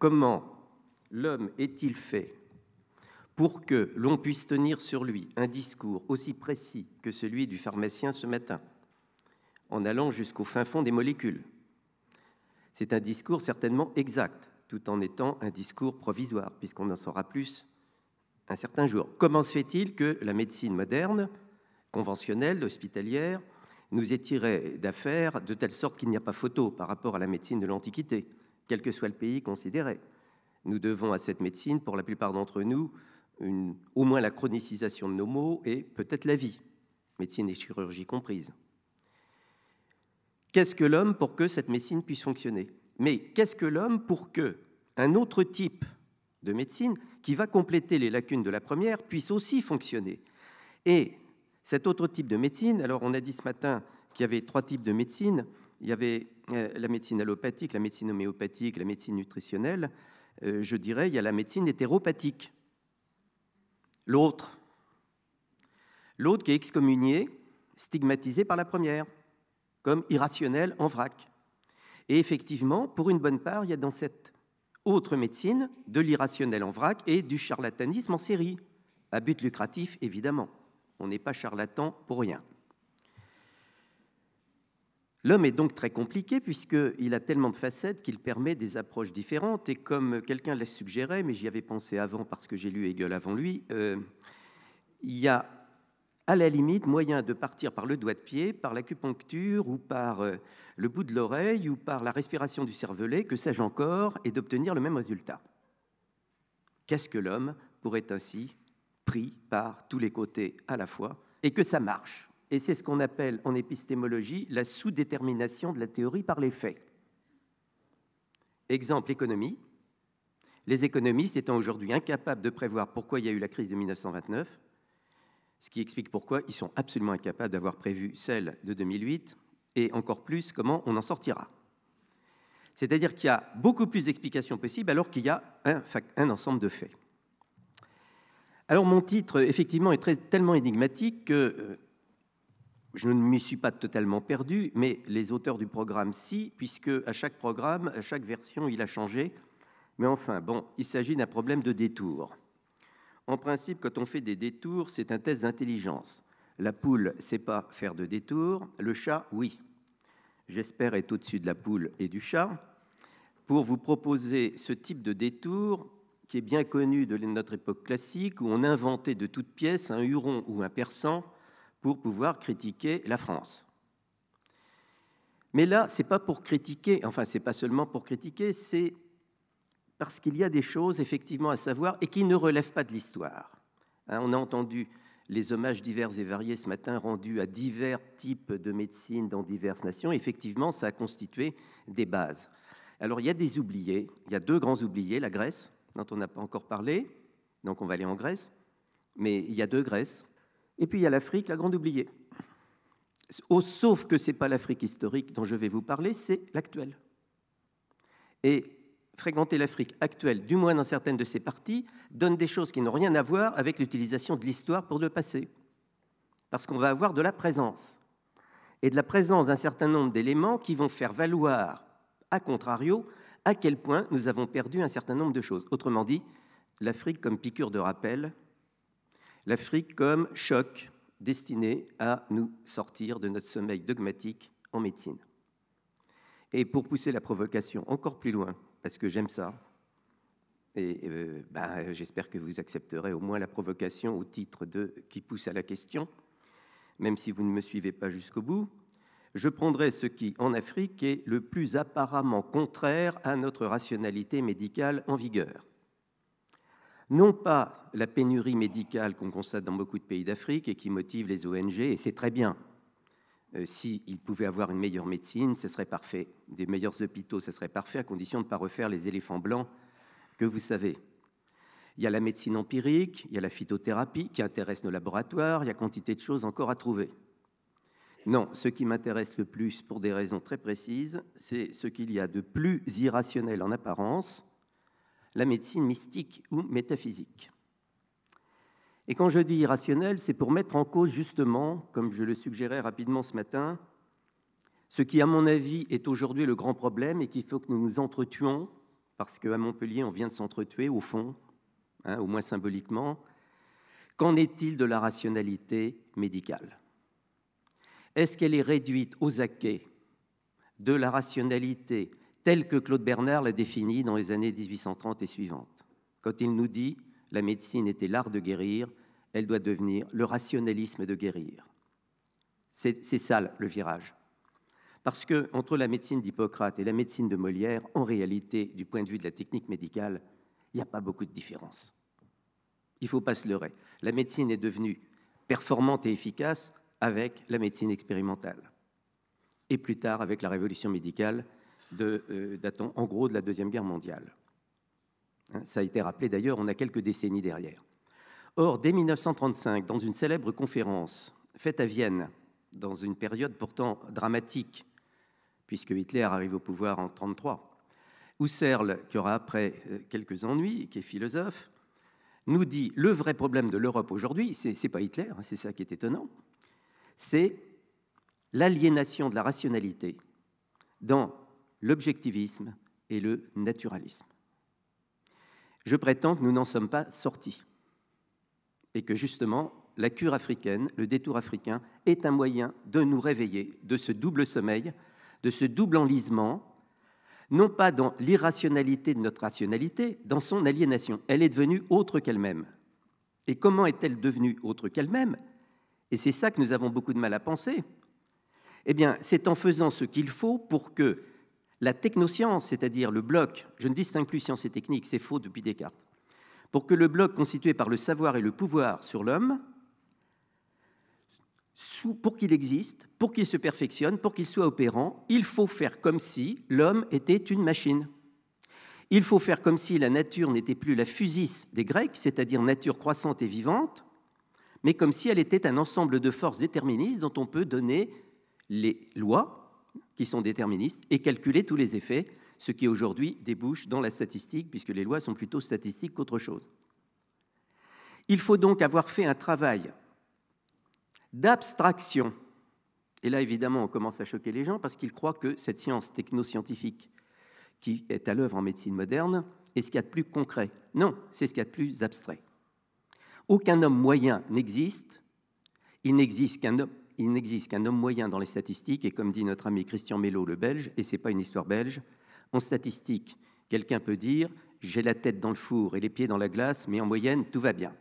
comment l'homme est-il fait pour que l'on puisse tenir sur lui un discours aussi précis que celui du pharmacien ce matin, en allant jusqu'au fin fond des molécules? C'est un discours certainement exact, tout en étant un discours provisoire, puisqu'on en saura plus un certain jour. Comment se fait-il que la médecine moderne, conventionnelle, hospitalière, nous est tirée d'affaire de telle sorte qu'il n'y a pas photo par rapport à la médecine de l'Antiquité, quel que soit le pays considéré? Nous devons à cette médecine, pour la plupart d'entre nous, au moins la chronicisation de nos maux et peut-être la vie, médecine et chirurgie comprises. Qu'est-ce que l'homme pour que cette médecine puisse fonctionner? Mais qu'est-ce que l'homme pour que un autre type de médecine, qui va compléter les lacunes de la première, puisse aussi fonctionner? Et cet autre type de médecine, alors on a dit ce matin qu'il y avait 3 types de médecine. Il y avait la médecine allopathique, la médecine homéopathique, la médecine nutritionnelle. Je dirais, il y a la médecine hétéropathique. L'autre qui est excommunié, stigmatisé par la première, comme irrationnel en vrac. Et effectivement, pour une bonne part, il y a dans cette autre médecine de l'irrationnel en vrac et du charlatanisme en série, à but lucratif, évidemment. On n'est pas charlatan pour rien. L'homme est donc très compliqué puisqu'il a tellement de facettes qu'il permet des approches différentes. Et comme quelqu'un l'a suggéré, mais j'y avais pensé avant parce que j'ai lu Hegel avant lui, il y a à la limite moyen de partir par le doigt de pied, par l'acupuncture ou par le bout de l'oreille ou par la respiration du cervelet, que sais-je encore, et d'obtenir le même résultat. Qu'est-ce que l'homme pourrait ainsi pris par tous les côtés à la fois, et que ça marche? Et c'est ce qu'on appelle en épistémologie la sous-détermination de la théorie par les faits. Exemple, l'économie. Les économistes étant aujourd'hui incapables de prévoir pourquoi il y a eu la crise de 1929, ce qui explique pourquoi ils sont absolument incapables d'avoir prévu celle de 2008, et encore plus comment on en sortira. C'est-à-dire qu'il y a beaucoup plus d'explications possibles alors qu'il y a un ensemble de faits. Alors mon titre, effectivement, est tellement énigmatique que je ne m'y suis pas totalement perdu, mais les auteurs du programme, si, puisque à chaque programme, à chaque version, il a changé. Mais enfin, bon, il s'agit d'un problème de détour. En principe, quand on fait des détours, c'est un test d'intelligence. La poule ne sait pas faire de détours, le chat, oui. J'espère être au-dessus de la poule et du chat pour vous proposer ce type de détour qui est bien connu de notre époque classique, où on inventait de toutes pièces un Huron ou un Persan pour pouvoir critiquer la France. Mais là, ce n'est pas pour critiquer, enfin, ce n'est pas seulement pour critiquer, c'est parce qu'il y a des choses, effectivement, à savoir et qui ne relèvent pas de l'histoire. On a entendu les hommages divers et variés ce matin rendus à divers types de médecine dans diverses nations. Effectivement, ça a constitué des bases. Alors, il y a des oubliés, il y a 2 grands oubliés, la Grèce, dont on n'a pas encore parlé, donc on va aller en Grèce, mais il y a 2 Grèces, et puis il y a l'Afrique, la grande oubliée. Sauf que ce n'est pas l'Afrique historique dont je vais vous parler, c'est l'actuelle. Et fréquenter l'Afrique actuelle, du moins dans certaines de ses parties, donne des choses qui n'ont rien à voir avec l'utilisation de l'histoire pour le passé. Parce qu'on va avoir de la présence. Et de la présence d'un certain nombre d'éléments qui vont faire valoir, à contrario, à quel point nous avons perdu un certain nombre de choses. Autrement dit, l'Afrique comme piqûre de rappel, l'Afrique comme choc destiné à nous sortir de notre sommeil dogmatique en médecine. Et pour pousser la provocation encore plus loin, parce que j'aime ça, et j'espère que vous accepterez au moins la provocation au titre de qui pousse à la question, même si vous ne me suivez pas jusqu'au bout, je prendrai ce qui, en Afrique, est le plus apparemment contraire à notre rationalité médicale en vigueur. Non pas la pénurie médicale qu'on constate dans beaucoup de pays d'Afrique et qui motive les ONG, et c'est très bien. S'ils pouvaient avoir une meilleure médecine, ce serait parfait. Des meilleurs hôpitaux, ce serait parfait, à condition de ne pas refaire les éléphants blancs que vous savez. Il y a la médecine empirique, il y a la phytothérapie qui intéresse nos laboratoires, il y a quantité de choses encore à trouver. Non, ce qui m'intéresse le plus, pour des raisons très précises, c'est ce qu'il y a de plus irrationnel en apparence, la médecine mystique ou métaphysique. Et quand je dis irrationnel, c'est pour mettre en cause justement, comme je le suggérais rapidement ce matin, ce qui, à mon avis, est aujourd'hui le grand problème et qu'il faut que nous nous entretuons parce qu'à Montpellier, on vient de s'entretuer, au fond, hein, au moins symboliquement. Qu'en est-il de la rationalité médicale? Est-ce qu'elle est réduite aux acquêts de la rationalité telle que Claude Bernard l'a définie dans les années 1830 et suivantes? Quand il nous dit « la médecine était l'art de guérir », elle doit devenir le rationalisme de guérir. C'est ça le virage. Parce que entre la médecine d'Hippocrate et la médecine de Molière, en réalité, du point de vue de la technique médicale, il n'y a pas beaucoup de différence. Il ne faut pas se leurrer. La médecine est devenue performante et efficace avec la médecine expérimentale. Et plus tard, avec la révolution médicale datant en gros de la Deuxième Guerre mondiale. Ça a été rappelé d'ailleurs, on a quelques décennies derrière. Or, dès 1935, dans une célèbre conférence faite à Vienne, dans une période pourtant dramatique, puisque Hitler arrive au pouvoir en 1933, Husserl, qui aura après quelques ennuis, qui est philosophe, nous dit le vrai problème de l'Europe aujourd'hui, c'est pas Hitler, hein, c'est ça qui est étonnant, c'est l'aliénation de la rationalité dans l'objectivisme et le naturalisme. Je prétends que nous n'en sommes pas sortis et que justement la cure africaine, le détour africain, est un moyen de nous réveiller de ce double sommeil, de ce double enlisement, non pas dans l'irrationalité de notre rationalité, dans son aliénation. Elle est devenue autre qu'elle-même. Et comment est-elle devenue autre qu'elle-même? Et c'est ça que nous avons beaucoup de mal à penser. Eh bien, c'est en faisant ce qu'il faut pour que la technoscience, c'est-à-dire le bloc, je ne distingue plus science et technique, c'est faux depuis Descartes, pour que le bloc constitué par le savoir et le pouvoir sur l'homme, pour qu'il existe, pour qu'il se perfectionne, pour qu'il soit opérant, il faut faire comme si l'homme était une machine. Il faut faire comme si la nature n'était plus la physis des Grecs, c'est-à-dire nature croissante et vivante, mais comme si elle était un ensemble de forces déterministes dont on peut donner les lois qui sont déterministes et calculer tous les effets, ce qui aujourd'hui débouche dans la statistique, puisque les lois sont plutôt statistiques qu'autre chose. Il faut donc avoir fait un travail d'abstraction. Et là, évidemment, on commence à choquer les gens parce qu'ils croient que cette science technoscientifique qui est à l'œuvre en médecine moderne est ce qu'il y a de plus concret. Non, c'est ce qu'il y a de plus abstrait. Aucun homme moyen n'existe. Il n'existe qu'un homme moyen dans les statistiques. Et comme dit notre ami Christian Mello, le Belge, et ce n'est pas une histoire belge, en statistique, quelqu'un peut dire « j'ai la tête dans le four et les pieds dans la glace, mais en moyenne, tout va bien ».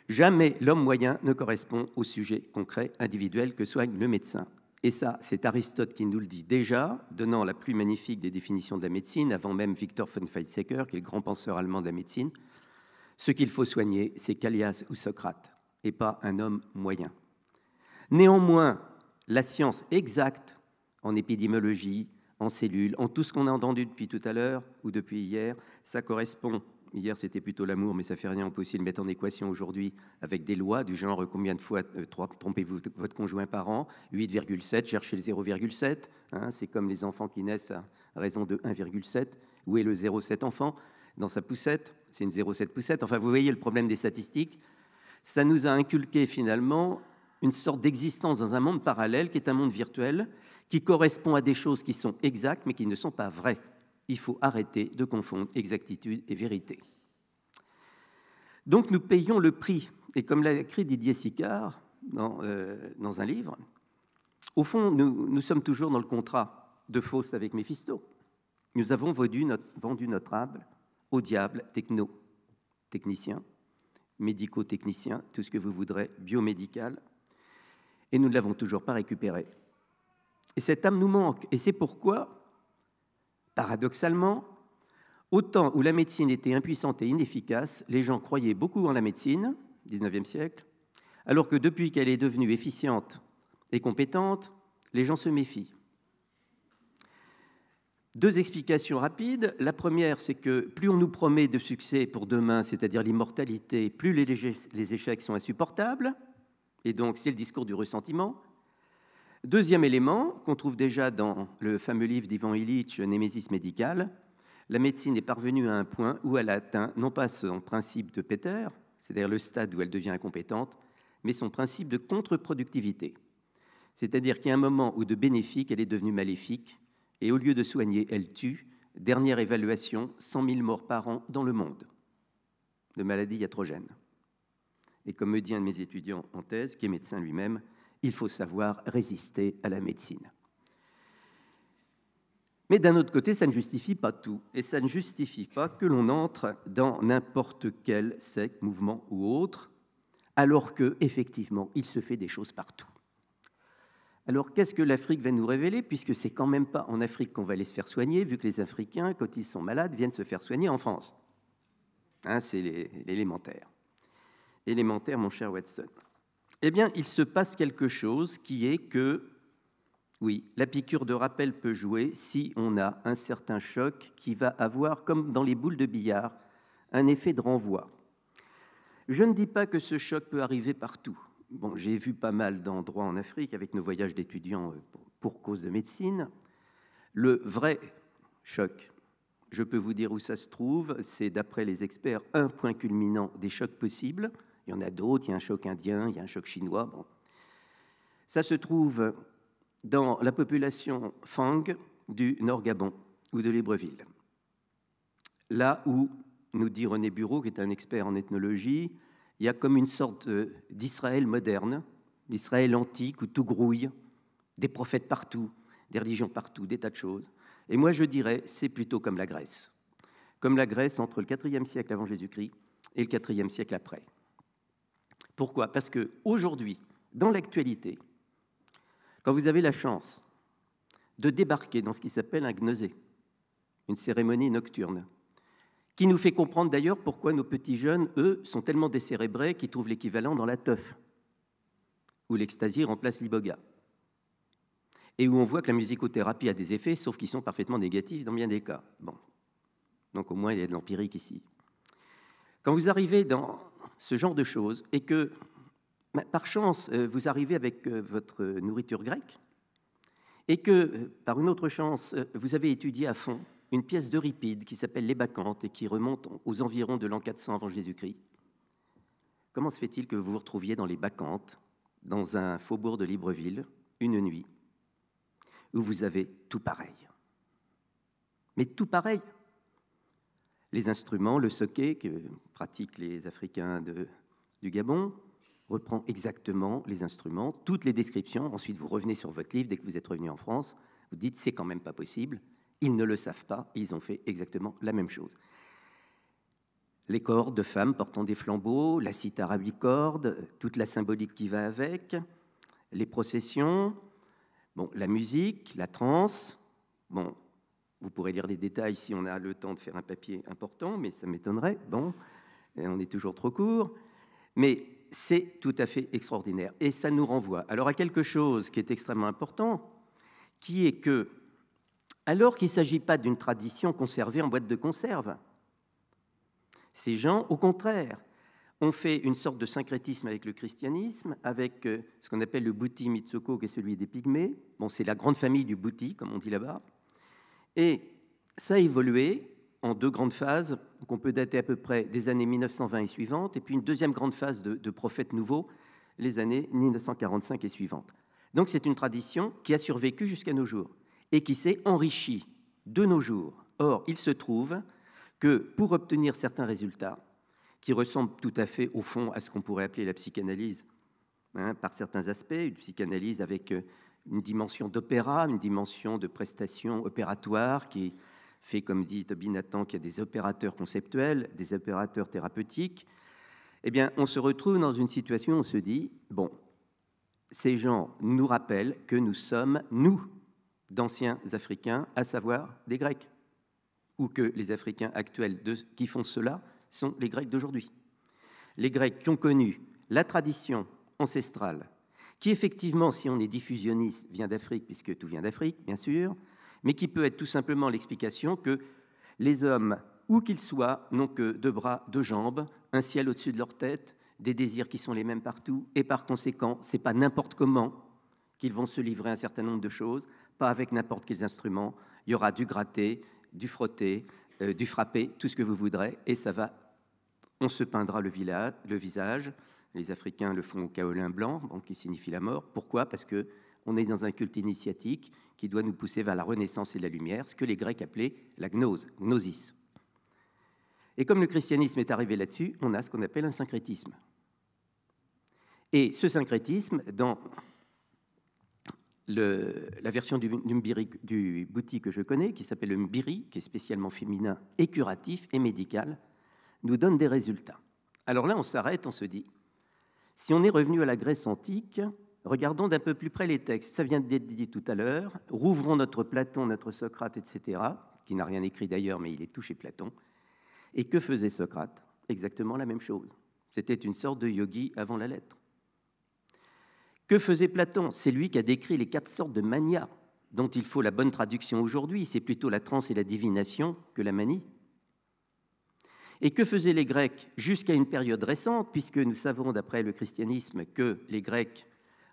Jamais l'homme moyen ne correspond au sujet concret, individuel que soigne le médecin. Et ça, c'est Aristote qui nous le dit déjà, donnant la plus magnifique des définitions de la médecine, avant même Victor von Weizsäcker, qui est le grand penseur allemand de la médecine. Ce qu'il faut soigner, c'est Callias ou Socrate, et pas un homme moyen. Néanmoins, la science exacte en épidémiologie, en cellules, en tout ce qu'on a entendu depuis tout à l'heure ou depuis hier, ça correspond. Hier, c'était plutôt l'amour, mais ça fait rien. On peut aussi le mettre en équation aujourd'hui avec des lois du genre combien de fois trompez-vous votre conjoint par an, 8,7, cherchez le 0,7. Hein, c'est comme les enfants qui naissent à raison de 1,7. Où est le 0,7 enfant dans sa poussette? C'est une 0,7 poussette. Enfin, vous voyez le problème des statistiques. Ça nous a inculqué finalement une sorte d'existence dans un monde parallèle qui est un monde virtuel, qui correspond à des choses qui sont exactes mais qui ne sont pas vraies. Il faut arrêter de confondre exactitude et vérité. Donc nous payons le prix, et comme l'a écrit Didier Sicard dans un livre, au fond, nous sommes toujours dans le contrat de Faust avec Méphisto. Nous avons vendu notre âme au diable technicien, médico-technicien, tout ce que vous voudrez, biomédical, et nous ne l'avons toujours pas récupéré. Et cette âme nous manque, et c'est pourquoi, paradoxalement, au temps où la médecine était impuissante et inefficace, les gens croyaient beaucoup en la médecine, 19e siècle, alors que depuis qu'elle est devenue efficiente et compétente, les gens se méfient. Deux explications rapides. La première, c'est que plus on nous promet de succès pour demain, c'est-à-dire l'immortalité, plus les échecs sont insupportables, et donc c'est le discours du ressentiment. Deuxième élément, qu'on trouve déjà dans le fameux livre d'Ivan Illich, Némésis médicale, la médecine est parvenue à un point où elle a atteint non pas son principe de Peter, c'est-à-dire le stade où elle devient incompétente, mais son principe de contre-productivité. C'est-à-dire qu'il y a un moment où de bénéfique, elle est devenue maléfique, Et au lieu de soigner, elle tue. Dernière évaluation, 100 000 morts par an dans le monde de maladies iatrogènes. Et comme me dit un de mes étudiants en thèse, qui est médecin lui-même, il faut savoir résister à la médecine. Mais d'un autre côté, ça ne justifie pas tout. Et ça ne justifie pas que l'on entre dans n'importe quel secte, mouvement ou autre, alors qu'effectivement, il se fait des choses partout. Alors, qu'est-ce que l'Afrique va nous révéler, puisque c'est quand même pas en Afrique qu'on va aller se faire soigner, vu que les Africains, quand ils sont malades, viennent se faire soigner en France. Hein, c'est l'élémentaire. Élémentaire, mon cher Watson. Eh bien, il se passe quelque chose qui est que, oui, la piqûre de rappel peut jouer si on a un certain choc qui va avoir, comme dans les boules de billard, un effet de renvoi. Je ne dis pas que ce choc peut arriver partout. Bon, j'ai vu pas mal d'endroits en Afrique avec nos voyages d'étudiants pour cause de médecine. Le vrai choc, je peux vous dire où ça se trouve, c'est d'après les experts un point culminant des chocs possibles. Il y en a d'autres, il y a un choc indien, il y a un choc chinois. Bon. Ça se trouve dans la population Fang du Nord Gabon ou de Libreville. Là où, nous dit René Bureau, qui est un expert en ethnologie, il y a comme une sorte d'Israël moderne, d'Israël antique où tout grouille, des prophètes partout, des religions partout, des tas de choses. Et moi, je dirais, c'est plutôt comme la Grèce. Comme la Grèce entre le IVe siècle avant Jésus-Christ et le IVe siècle après. Pourquoi ? Parce qu'aujourd'hui, dans l'actualité, quand vous avez la chance de débarquer dans ce qui s'appelle un gnosé, une cérémonie nocturne, qui nous fait comprendre d'ailleurs pourquoi nos petits jeunes, eux, sont tellement décérébrés qu'ils trouvent l'équivalent dans la teuf, où l'ecstasy remplace l'iboga, et où on voit que la musicothérapie a des effets, sauf qu'ils sont parfaitement négatifs dans bien des cas. Bon, donc au moins il y a de l'empirique ici. Quand vous arrivez dans ce genre de choses, et que, par chance, vous arrivez avec votre nourriture grecque, et que, par une autre chance, vous avez étudié à fond une pièce d'Euripide qui s'appelle Les Bacchantes et qui remonte aux environs de l'an 400 avant Jésus-Christ. Comment se fait-il que vous vous retrouviez dans les Bacchantes, dans un faubourg de Libreville, une nuit, où vous avez tout pareil? Mais tout pareil. Les instruments, le soké que pratiquent les Africains du Gabon, reprend exactement les instruments, toutes les descriptions. Ensuite, vous revenez sur votre livre dès que vous êtes revenu en France. Vous dites, c'est quand même pas possible. Ils ne le savent pas, ils ont fait exactement la même chose. Les cordes de femmes portant des flambeaux, la cithare à 8 cordes, toute la symbolique qui va avec, les processions, bon, la musique, la transe. Bon, vous pourrez lire des détails si on a le temps de faire un papier important, mais ça m'étonnerait. Bon, on est toujours trop court. Mais c'est tout à fait extraordinaire. Et ça nous renvoie alors à quelque chose qui est extrêmement important, qui est que, alors qu'il ne s'agit pas d'une tradition conservée en boîte de conserve, ces gens, au contraire, ont fait une sorte de syncrétisme avec le christianisme, avec ce qu'on appelle le Bhuti Mitsoko, qui est celui des Pygmées. Bon, c'est la grande famille du Bhuti, comme on dit là-bas. Et ça a évolué en deux grandes phases, qu'on peut dater à peu près des années 1920 et suivantes, et puis une deuxième grande phase de prophètes nouveaux, les années 1945 et suivantes. Donc c'est une tradition qui a survécu jusqu'à nos jours et qui s'est enrichie de nos jours. Or, il se trouve que pour obtenir certains résultats, qui ressemblent tout à fait au fond à ce qu'on pourrait appeler la psychanalyse, par certains aspects, une psychanalyse avec une dimension d'opéra, une dimension de prestation opératoire qui fait, comme dit Toby Nathan, qu'il y a des opérateurs conceptuels, des opérateurs thérapeutiques, eh bien, on se retrouve dans une situation où on se dit, bon, ces gens nous rappellent que nous sommes, nous, d'anciens Africains, à savoir des Grecs, ou que les Africains actuels qui font cela sont les Grecs d'aujourd'hui. Les Grecs qui ont connu la tradition ancestrale, qui effectivement, si on est diffusionniste, vient d'Afrique, puisque tout vient d'Afrique, bien sûr, mais qui peut être tout simplement l'explication que les hommes, où qu'ils soient, n'ont que 2 bras, 2 jambes, un ciel au-dessus de leur tête, des désirs qui sont les mêmes partout, et par conséquent, c'est pas n'importe comment qu'ils vont se livrer à un certain nombre de choses, pas avec n'importe quels instruments. Il y aura du gratter, du frotter, du frapper, tout ce que vous voudrez, et ça va. On se peindra le visage. Les Africains le font au kaolin blanc, qui signifie la mort. Pourquoi ? Parce que On est dans un culte initiatique qui doit nous pousser vers la Renaissance et la lumière, ce que les Grecs appelaient la gnose, gnosis. Et comme le christianisme est arrivé là-dessus, on a ce qu'on appelle un syncrétisme. Et ce syncrétisme, dans la version du Bouti que je connais, qui s'appelle le Mbiri, qui est spécialement féminin et curatif et médical, nous donne des résultats. Alors là, on s'arrête, on se dit, si on est revenu à la Grèce antique, regardons d'un peu plus près les textes. Ça vient d'être dit tout à l'heure. Rouvrons notre Platon, notre Socrate, etc., qui n'a rien écrit d'ailleurs, mais il est tout chez Platon. Et que faisait Socrate? Exactement la même chose. C'était une sorte de yogi avant la lettre. Que faisait Platon? C'est lui qui a décrit les 4 sortes de mania, dont il faut la bonne traduction aujourd'hui. C'est plutôt la transe et la divination que la manie. Et que faisaient les Grecs jusqu'à une période récente, puisque nous savons, d'après le christianisme, que les Grecs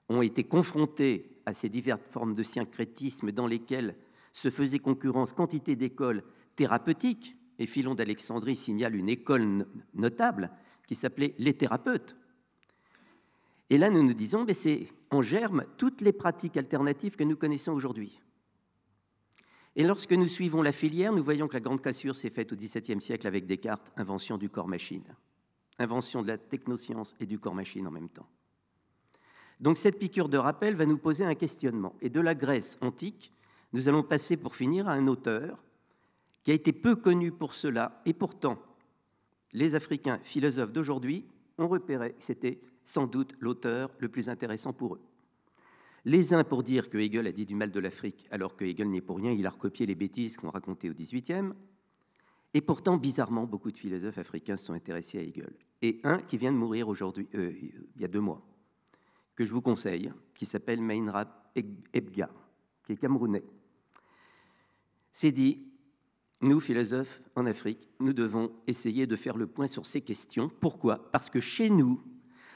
ont été confrontés à ces diverses formes de syncrétisme dans lesquelles se faisaient concurrence quantité d'écoles thérapeutiques, et Philon d'Alexandrie signale une école notable qui s'appelait les thérapeutes. Et là, nous nous disons, mais c'est en germe toutes les pratiques alternatives que nous connaissons aujourd'hui. Et lorsque nous suivons la filière, nous voyons que la grande cassure s'est faite au XVIIe siècle avec Descartes, invention du corps-machine, invention de la technoscience et du corps-machine en même temps. Donc cette piqûre de rappel va nous poser un questionnement. Et de la Grèce antique, nous allons passer pour finir à un auteur qui a été peu connu pour cela, et pourtant, les Africains philosophes d'aujourd'hui ont repéré que c'était sans doute l'auteur le plus intéressant pour eux. Les uns pour dire que Hegel a dit du mal de l'Afrique, alors que Hegel n'est pour rien, il a recopié les bêtises qu'on racontait au XVIIIe. Et pourtant, bizarrement, beaucoup de philosophes africains se sont intéressés à Hegel. Et un qui vient de mourir aujourd'hui, il y a 2 mois, que je vous conseille, qui s'appelle Meinrad Ebga, qui est camerounais. C'est dit, nous, philosophes en Afrique, nous devons essayer de faire le point sur ces questions. Pourquoi? Parce que chez nous,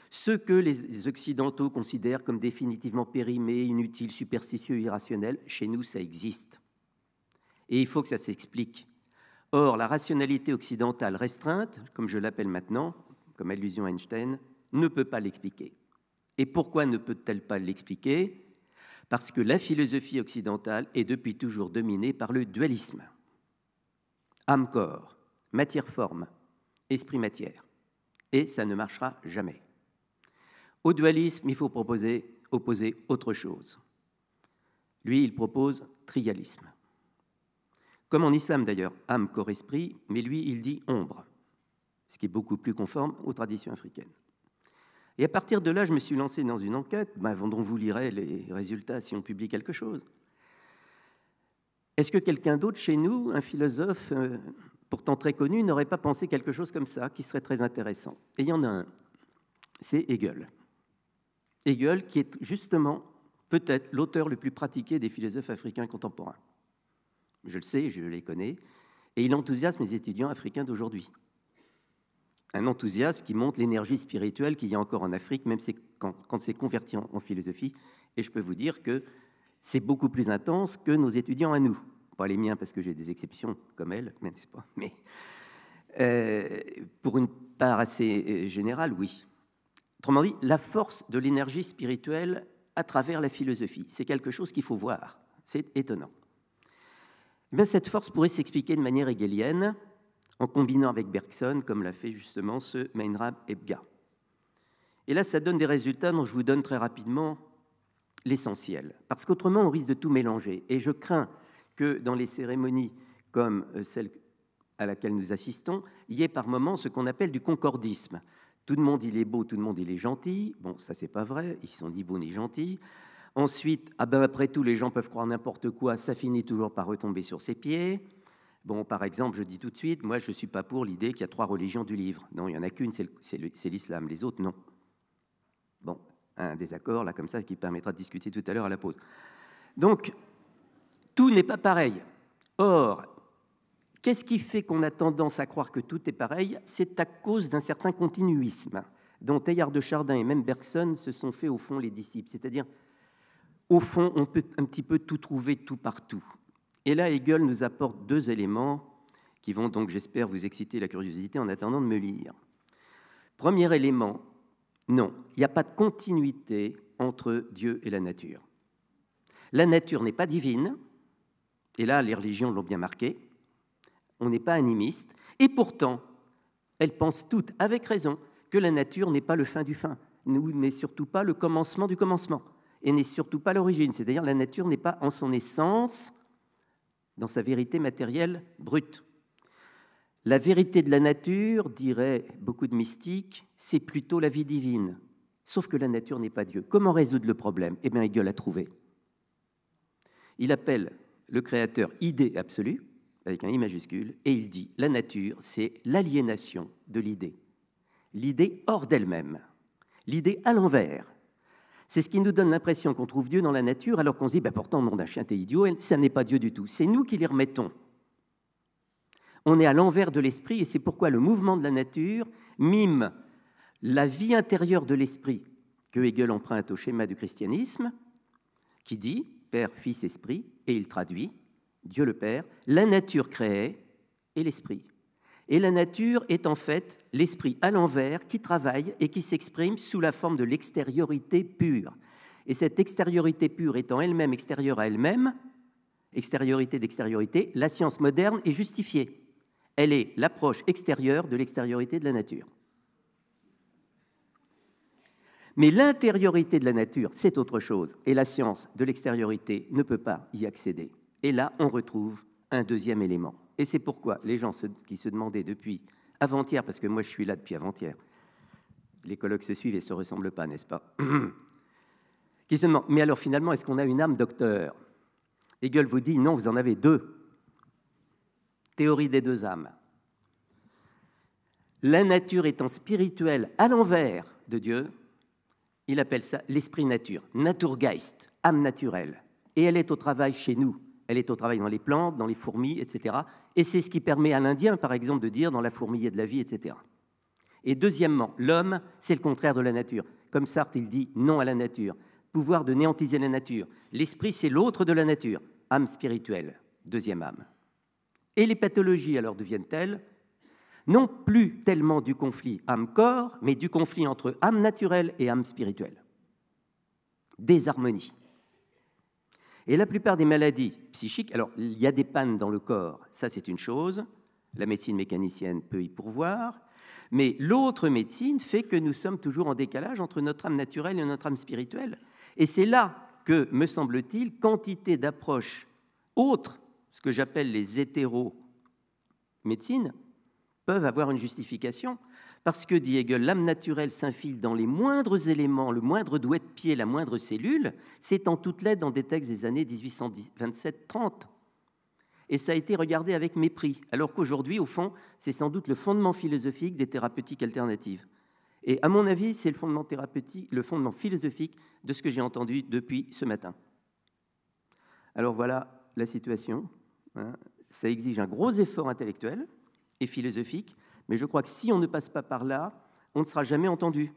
ce que les Occidentaux considèrent comme définitivement périmés, inutiles, superstitieux, irrationnels, chez nous, ça existe. Et il faut que ça s'explique. Or, la rationalité occidentale restreinte, comme je l'appelle maintenant, comme allusion à Einstein, ne peut pas l'expliquer. Et pourquoi ne peut-elle pas l'expliquer? Parce que la philosophie occidentale est depuis toujours dominée par le dualisme. Âme-corps, matière-forme, esprit-matière. Et ça ne marchera jamais. Au dualisme, il faut opposer autre chose. Lui, il propose trialisme. Comme en islam d'ailleurs, âme, corps, esprit, mais lui, il dit ombre, ce qui est beaucoup plus conforme aux traditions africaines. Et à partir de là, je me suis lancé dans une enquête, dont vous lirez les résultats si on publie quelque chose. Est-ce que quelqu'un d'autre chez nous, un philosophe pourtant très connu, n'aurait pas pensé quelque chose comme ça, qui serait très intéressant? Et il y en a un, c'est Hegel. Hegel, qui est justement peut-être l'auteur le plus pratiqué des philosophes africains contemporains. Je le sais, je les connais, et il enthousiasme les étudiants africains d'aujourd'hui. Un enthousiasme qui montre l'énergie spirituelle qu'il y a encore en Afrique, même quand c'est converti en philosophie, et je peux vous dire que c'est beaucoup plus intense que nos étudiants à nous. Pas les miens, parce que j'ai des exceptions comme elle, mais pour une part assez générale, oui. Autrement dit, la force de l'énergie spirituelle à travers la philosophie, c'est quelque chose qu'il faut voir. C'est étonnant. Mais cette force pourrait s'expliquer de manière hegelienne, en combinant avec Bergson, comme l'a fait justement ce Meinrad Ebga. Et là, ça donne des résultats dont je vous donne très rapidement l'essentiel. Parce qu'autrement, on risque de tout mélanger. Et je crains que dans les cérémonies comme celle à laquelle nous assistons, il y ait par moments ce qu'on appelle du concordisme. Tout le monde, il est beau, tout le monde, il est gentil. Bon, ça, c'est pas vrai. Ils sont ni beaux ni gentils. Ensuite, après tout, les gens peuvent croire n'importe quoi. Ça finit toujours par retomber sur ses pieds. Bon, par exemple, je dis tout de suite, moi, je ne suis pas pour l'idée qu'il y a 3 religions du livre. Non, il n'y en a qu'une, c'est l'islam. Les autres, non. Bon, un désaccord, là, comme ça, qui permettra de discuter tout à l'heure à la pause. Donc, tout n'est pas pareil. Or, qu'est-ce qui fait qu'on a tendance à croire que tout est pareil? C'est à cause d'un certain continuisme dont Teilhard de Chardin et même Bergson se sont fait, au fond, les disciples. C'est-à-dire, au fond, on peut un petit peu tout trouver tout partout. Et là, Hegel nous apporte 2 éléments qui vont donc, j'espère, vous exciter la curiosité en attendant de me lire. Premier élément, non, il n'y a pas de continuité entre Dieu et la nature. La nature n'est pas divine, et là, les religions l'ont bien marqué, on n'est pas animiste, et pourtant, elles pensent toutes, avec raison, que la nature n'est pas le fin du fin, n'est surtout pas le commencement du commencement, et n'est surtout pas l'origine, c'est-à-dire la nature n'est pas en son essence, dans sa vérité matérielle brute. La vérité de la nature, diraient beaucoup de mystiques, c'est plutôt la vie divine. Sauf que la nature n'est pas Dieu. Comment résoudre le problème? Eh bien, Hegel a trouvé. Il appelle le créateur idée absolue, avec un I majuscule, et il dit la nature, c'est l'aliénation de l'idée. L'idée hors d'elle-même, l'idée à l'envers. C'est ce qui nous donne l'impression qu'on trouve Dieu dans la nature, alors qu'on se dit, pourtant, nom d'un chien, t'es idiot, et ça n'est pas Dieu du tout. C'est nous qui les remettons. On est à l'envers de l'esprit, et c'est pourquoi le mouvement de la nature mime la vie intérieure de l'esprit que Hegel emprunte au schéma du christianisme, qui dit Père, Fils, Esprit, et il traduit Dieu le Père, la nature créée et l'esprit. Et la nature est en fait l'esprit à l'envers qui travaille et qui s'exprime sous la forme de l'extériorité pure. Et cette extériorité pure étant elle-même extérieure à elle-même, extériorité d'extériorité, la science moderne est justifiée. Elle est l'approche extérieure de l'extériorité de la nature. Mais l'intériorité de la nature, c'est autre chose, et la science de l'extériorité ne peut pas y accéder. Et là, on retrouve un deuxième élément. Et c'est pourquoi les gens qui se demandaient depuis avant-hier, parce que moi je suis là depuis avant-hier, les colloques se suivent et ne se ressemblent pas, n'est-ce pas? Qui se demandent, mais alors finalement, est-ce qu'on a une âme docteur? Hegel vous dit, non, vous en avez deux. Théorie des deux âmes. La nature étant spirituelle à l'envers de Dieu, il appelle ça l'esprit-nature, Naturgeist, âme naturelle. Et elle est au travail chez nous. Elle est au travail dans les plantes, dans les fourmis, etc. Et c'est ce qui permet à l'Indien, par exemple, de dire dans la fourmi il y a de la vie, etc. Et deuxièmement, l'homme, c'est le contraire de la nature. Comme Sartre, il dit non à la nature. Pouvoir de néantiser la nature. L'esprit, c'est l'autre de la nature. Âme spirituelle, deuxième âme. Et les pathologies, alors, deviennent-elles non plus tellement du conflit âme-corps, mais du conflit entre âme naturelle et âme spirituelle. Désharmonie. Et la plupart des maladies psychiques, alors il y a des pannes dans le corps, ça c'est une chose, la médecine mécanicienne peut y pourvoir, mais l'autre médecine fait que nous sommes toujours en décalage entre notre âme naturelle et notre âme spirituelle. Et c'est là que, me semble-t-il, quantité d'approches autres, ce que j'appelle les hétéro-médecines, peuvent avoir une justification, parce que, dit Hegel, l'âme naturelle s'infile dans les moindres éléments, le moindre doigt de pied, la moindre cellule, c'est en toutes lettres dans des textes des années 1827-30. Et ça a été regardé avec mépris, alors qu'aujourd'hui, au fond, c'est sans doute le fondement philosophique des thérapeutiques alternatives. Et à mon avis, c'est le fondement thérapeutique, le fondement philosophique de ce que j'ai entendu depuis ce matin. Alors voilà la situation. Ça exige un gros effort intellectuel et philosophique, mais je crois que si on ne passe pas par là, on ne sera jamais entendu.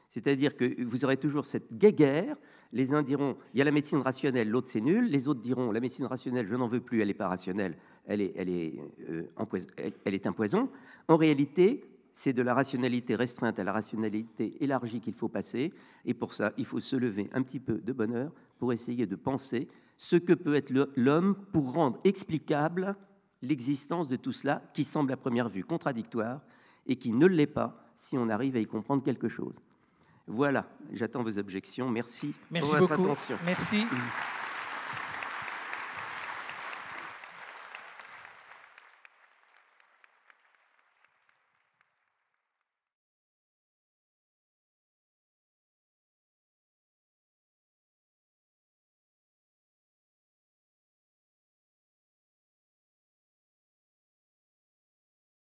C'est-à-dire que vous aurez toujours cette guéguerre, les uns diront « il y a la médecine rationnelle, l'autre c'est nul », les autres diront « la médecine rationnelle, je n'en veux plus, elle n'est pas rationnelle, elle est un poison ». En réalité, c'est de la rationalité restreinte à la rationalité élargie qu'il faut passer, et pour ça, il faut se lever un petit peu de bonne heure pour essayer de penser ce que peut être l'homme pour rendre explicable l'existence de tout cela qui semble à première vue contradictoire et qui ne l'est pas si on arrive à y comprendre quelque chose. Voilà, j'attends vos objections. Merci pour votre attention. Merci.